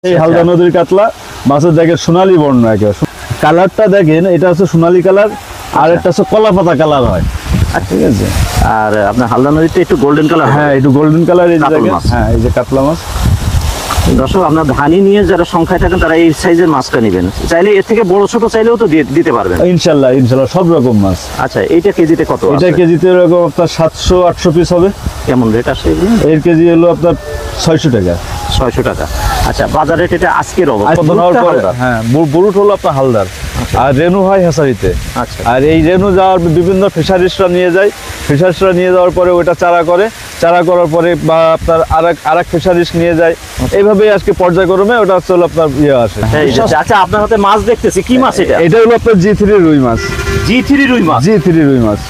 এই হালদা নদীর কাতলা মাছের দেখেন সোনালী বর্ণ, কালারটা দেখেন, এটা হচ্ছে সোনালী কালার, আর একটা হচ্ছে কলা পাতা কালার হয়। ঠিক আছে। আর আপনার হালদা নদীতে একটু গোল্ডেন কালার। হ্যাঁ, একটু গোল্ডেন কালার। এই যে দেখেন, হ্যাঁ, এই যে কাতলা মাছ। দর্শক, আপনার ধানি নিয়ে যারা সংখ্যায় থাকেন তারা এই সাইজের মাছটা নেবেন। চাইলে এর থেকে বড় ছোট চাইলেও তো দিতে পারবেন ইনশাল্লাহ, ইনশাল্লাহ সব রকম মাছ। আচ্ছা, এইটা কেজিতে কত? এটা কেজিতে এরকম আপনার 700-800 পিস হবে। কেমন রেট আসে? এর কেজি হলো আপনার 600 টাকা। 600 টাকা। আচ্ছা, বাজার রেট এটা আজকের হ্যাঁ, বুরুট হলো আপনার হালদার, আর রেনু হয় হেসারিতে। আচ্ছা। আর এই রেনু যাওয়ার বিভিন্ন ফিশারিসরা নিয়ে যায়, ফিশারিসরা নিয়ে যাওয়ার পরে ওটা চারা করে, চারা করার পরে বা আপনার আরেক ফিশারিস নিয়ে যায়, এইভাবেই আজকে পর্যায়ক্রমে ওটা হচ্ছে আসে। আচ্ছা, আপনার হাতে মাছ দেখতেছি, কি মাছ এটা? এটা হলো আপনার G3 রুই মাছ। G3 রুই মাছ। G3 রুই মাছ।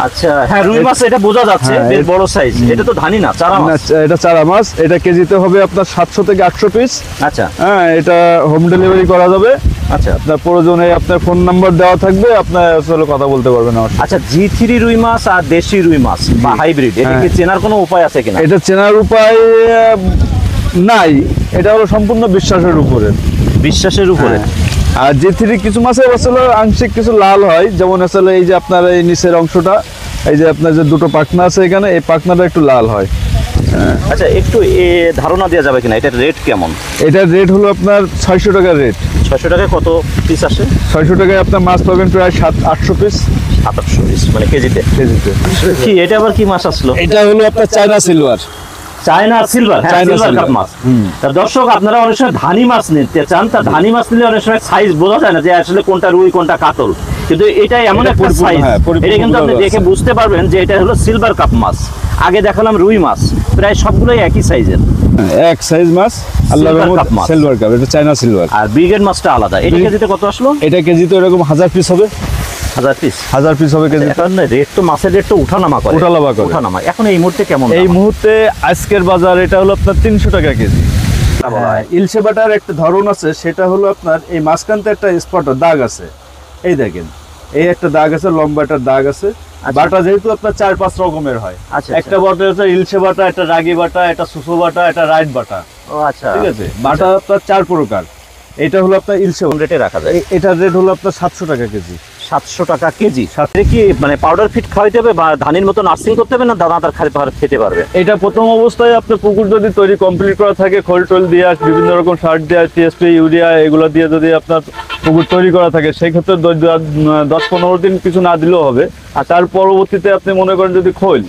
আচ্ছা, হ্যাঁ, রুই মাছ এটা বোঝা যাচ্ছে, বেশ বড় সাইজ। এটা তো ধানি না, চারা মাছ। এটা চারা মাছ। এটা কেজিতে হবে আপনার 700 থেকে 800 পিস। আচ্ছা। হ্যাঁ, এটা হোম ডেলিভারি করা যাবে। আচ্ছা, আপনার প্রয়োজনে আপনার ফোন নাম্বার দেওয়া থাকবে, আপনার আসলে কথা বলতে পারবেন আমার। আচ্ছা, G3 রুই মাছ আর দেশি রুই মাছ বা হাইব্রিড, এটা কি চেনার কোনো উপায় আছে কিনা? এটা চেনার উপায় নাই, এটা হলো সম্পূর্ণ বিশ্বাসের উপরে। বিশ্বাসের উপরে। আর G3 কিছু মাছের আসলে আংশিক কিছু লাল হয়, যেমন আসলে এই যে আপনার এই নিচের অংশটা, এই যে আপনার যে দুটো পাখনা আছে এখানে, এই পাখনাটা একটু লাল হয়। আচ্ছা, একটু ধারণা দেওয়া যাবে কিনা এটার রেট কেমন? এটার রেট হলো আপনার 600 টাকার রেট। 600 টাকায় কত পিস আসে? 600 টাকায় আপনার মাছ পাবেন প্রায় 700-800 পিস। 700 পিস মানে কেজিতে? কেজিতে। কি এটা আবার কি মাছ আসলো? এটা হলো আপনার China silver. China silver, silver cup মাছ। দর্শক, আপনারা অনেক সময় ধানি মাছ নিতে চান, তা ধানি মাছ নিলে অনেক সময় সাইজ বোঝা যায় না যে আসলে কোনটা রুই কোনটা কাতল, কিন্তু এটা এমন একটা সাইজ, এটা কিন্তু আপনি দেখে বুঝতে পারবেন যে এটা হলো সিলভার কাপ মাছ। আগে দেখালাম রুই মাছ, প্রায় সবগুলোই একই সাইজের, এক সাইজ মাছ। আল্লাহর রহমতে সিলভার কাপ, এটা চায়না সিলভার। আর ব্রিগেড মাছটা আলাদা। এটা কেজিতে কত আসলো? এটা কেজিতে এরকম 1000 পিস হবে। 1000 পিস? 1000 পিস হবে কেজি। এখন রেট তো, মাছের রেট তো উঠানামা করে। উঠানামা। এখন এই মুহূর্তে কেমন? এই মুহূর্তে আজকের বাজার এটা হলো আপনার 300 টাকা কেজি। ইলশে বাটার একটা ধরন আছে, সেটা হলো আপনার এই মাঝখানতে একটা স্পট দাগ আছে, এই দেখেন, এই একটা দাগ আছে, লম্বা একটা দাগ আছে। বাটা যেহেতু আপনার 4-5 রকমের হয়। একটা বাটা হচ্ছে ইলশে বাটা, একটা রাগি বাটা, একটা সুসো বাটা, একটা রাইট বাটা। ও আচ্ছা, ঠিক আছে। বাটা আপনার 4 প্রকার। এটা হলো আপনার ইলশে রেটে রাখা যায়। এটার রেট হলো আপনার 700 টাকা কেজি। 700 টাকা কেজি। সাথে কি মানে পাউডার ফিট খাওয়াইতে হবে বা ধানের মতো নার্সিং করতে হবে, না দানাদার খেতে পারবে? এটা প্রথম অবস্থায় আপনার পুকুর যদি তৈরি কমপ্লিট করা থাকে, খোল টোল দিয়ে বিভিন্ন রকম সার দিয়ে, টিএসপি, ইউরিয়া এগুলো দিয়ে যদি আপনার পুকুর তৈরি করা থাকে, সেই ক্ষেত্রে 10-15 দিন কিছু না দিলেও হবে। আর তার পরবর্তীতে আপনি মনে করেন যদি খোল,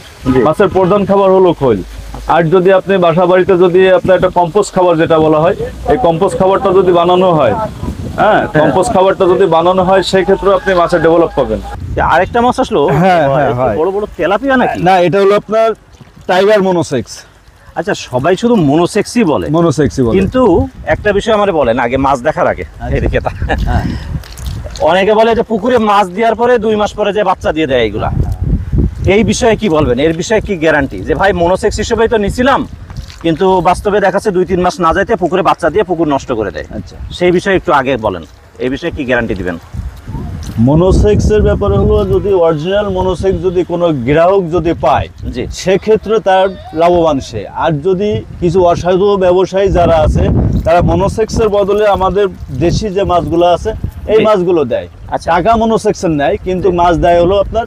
মাছের প্রধান খাবার হলো খোল, আর যদি আপনি বাসা বাড়িতে যদি আপনার একটা কম্পোস্ট খাবার যেটা বলা হয়, এই কম্পোস্ট খাবারটা যদি বানানো হয়, হ্যাঁ, কম্পোস্ট খাবারটা যদি বানানো হয়, সেই ক্ষেত্রে আপনি মাছের ডেভেলপ পাবেন। আরেকটা মাছ আসলো, বড় বড় তেলাপিয়া নাকি? না, এটা হলো আপনার টাইগার মনোসেক্স। আচ্ছা, সবাই শুধু মনোসেক্সই বলে, কিন্তু একটা বিষয় আমারে বলেন আগে, মাছ দেখার আগে। এদিকে অনেকে বলে যে পুকুরে মাছ দেওয়ার পরে 2 মাস পরে যে বাচ্চা দিয়ে দেয়, এইগুলা এই বিষয়ে কি বলবেন? এর বিষয়ে কি গ্যারান্টি যে ভাই মনোসেক্স হিসেবেই তো নিছিলাম, কিন্তু বাস্তবে দেখাচ্ছে 2-3 মাস না যাইতে পুকুরে বাচ্চা দিয়ে পুকুর নষ্ট করে দেয়? আচ্ছা, সেই বিষয়ে একটু আগে বলেন, এই বিষয়ে কি গ্যারান্টি দিবেন? মনোসেক্সের ব্যাপারে হলো, যদি অরিজিনাল মনোসেক্স যদি কোনো গ্রাহক যদি পায়, জি, সেক্ষেত্রে তার লাভবান সে। আর যদি কিছু অসাধু ব্যবসায়ী যারা আছে, তারা মনোসেক্সের বদলে আমাদের দেশি যে মাছগুলো আছে এই মাছগুলো দেয়। আচ্ছা, টাকা মনোসেক্সের নেয়, কিন্তু মাছ দেয় হলো আপনার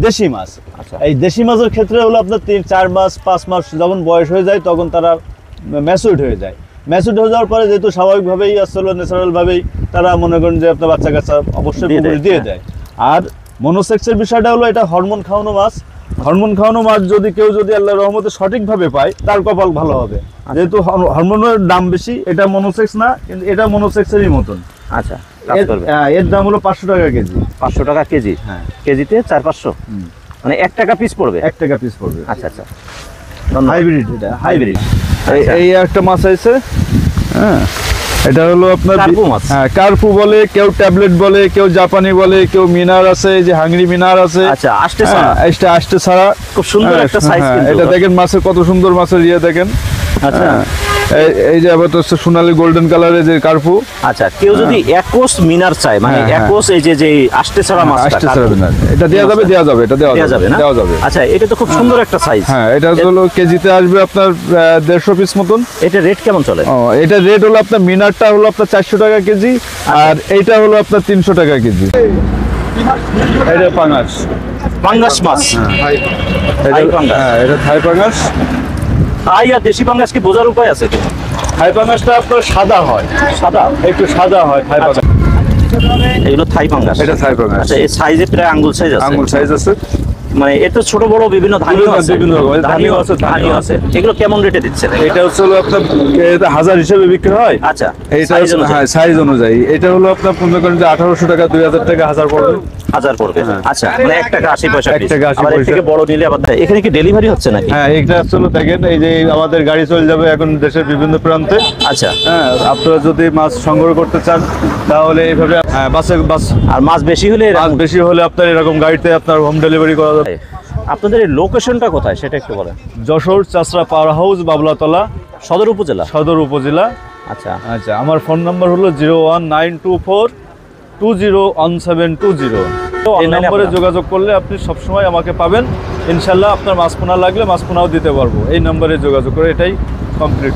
দেশি মাছ। আচ্ছা, এই দেশি মাছের ক্ষেত্রে হলো আপনার 3-4 মাস 5 মাস যখন বয়স হয়ে যায়, তখন তারা ম্যাচুরড হয়ে যায়। ম্যাচুরড হয়ে যাওয়ার পরে যেহেতু স্বাভাবিকভাবেই আসলে ন্যাচারালভাবেই তারা মনে করেন যে আপনার বাচ্চা কাচ্চা অবশ্যই পুকুরে দিয়ে দেয়। আর মনোসেক্সের বিষয়টা হলো, এটা হরমোন খাওয়ানো মাছ। হরমোন খাওয়ানো মাছ যদি কেউ যদি আল্লাহর রহমতে সঠিকভাবে পায়, তার কপাল ভালো হবে। যেহেতু হরমোনের দাম বেশি, এটা মনোসেক্স না, কিন্তু এটা মনোসেক্সেরই মতন। আচ্ছা, এর দাম হলো 500 টাকা কেজি। 500 টাকা কেজি? হ্যাঁ, কেজিতে 400-500, মানে 1 টাকা পিস পড়বে। 1 টাকা পিস পড়বে। আচ্ছা আচ্ছা, হাইব্রিড। এটা হাইব্রিড। এই একটা মাছ আছে, হ্যাঁ, এটা হলো আপনার কার্পু মাছ। হ্যাঁ, কার্পু বলে, কেউ ট্যাবলেট বলে, কেউ জাপানি বলে, কেউ মিনার আছে, যে হাংরি মিনার আছে। আচ্ছা, আষ্টে ছাড়া, খুব সুন্দর একটা সাইজ। এটা দেখেন মাছের কত সুন্দর, মাছের ইয়ে দেখেন। আচ্ছা, এই যে আবার তো হচ্ছে সোনালী গোল্ডেন কালারের যে কার্পু। আচ্ছা, কেউ যদি একোস মিনার চায়, মানে হ্যাঁ, হ্যাঁ। একোস এই যে আষ্টে ছাড়া মাছটা, আসতে কার্পু, ছাড়বে না, এটা দেওয়া যাবে, দেওয়া যাবে, এটা দেওয়া যাবে না? দেওয়া যাবে। আচ্ছা, এটা তো খুব সুন্দর একটা সাইজ। হ্যাঁ, এটা হলো কেজিতে আসবে আপনার 150 পিস মতন। এটা রেট কেমন চলে? ও, এটা রেট হলো আপনার মিনারটা হলো আপনার 400 টাকা কেজি, আর এইটা হলো আপনার 300 টাকা কেজি। এটা পাঙাশ। পাঙ্গাস মাছ। থাই পাঙ্গাস। হ্যাঁ, এটা থাই পাঙ্গাস। থাই আর দেশি পাঙ্গাস কি বোঝার উপায় আছে কি? থাই পাঙাশটা আপনার সাদা হয়, সাদা? একটু সাদা হয় থাই পাঙাশ। এগুলো থাই পাঙ্গাস। এটা থাই পাঙ্গাস। আচ্ছা, এই সাইজে প্রায় আঙ্গুল সাইজ আছে। আঙ্গুল সাইজ আছে। মানে এর তো ছোট বড় বিভিন্ন ধানিও আছে। বিভিন্ন রকমের ধানিও আছে, ধানিও আছে। এগুলো কেমন রেটে দিচ্ছেন? এটা হচ্ছে হলো আপনার এটা 1000 হিসেবে বিক্রি হয়। আচ্ছা, এইটা size অনুযায়ী হ্যাঁ, সাইজ অনুযায়ী এটা হলো আপনার মনে করেন যে 1800 টাকা, 2000 টাকা, 1000 পড়বে। 1000 পড়বে। আচ্ছা, মানে 1 টাকা 80 পয়সা 1 piece। টাকা 80 আবার এর পয়সা। থেকে বড় নিলে আবার এখানে কি ডেলিভারি হচ্ছে নাকি? হ্যাঁ, এটা আসলে দেখেন এই যে আমাদের গাড়ি চলে যাবে এখন দেশের বিভিন্ন প্রান্তে। আচ্ছা, হ্যাঁ, আপনারা যদি মাছ সংগ্রহ করতে চান তাহলে এইভাবে বাস আর মাছ বেশি হলে মাছ বেশি হলে আপনার এরকম গাড়িতে আপনার হোম ডেলিভারি করা যাবে। আপনাদের এই লোকেশনটা কোথায় সেটা একটু বলেন। যশোর চাষরা পাওয়ার হাউস, বাবলাতলা, সদর উপজেলা? সদর উপজেলা। আচ্ছা, আচ্ছা, আমার ফোন নাম্বার হলো 01924201720। এই Online নম্বরে আপনার? যোগাযোগ করলে আপনি সবসময় আমাকে পাবেন ইনশাল্লাহ। আপনার মাছ পোনা লাগলে মাছ পোনাও দিতে পারবো। এই নম্বরে যোগাযোগ করে, এটাই কমপ্লিট।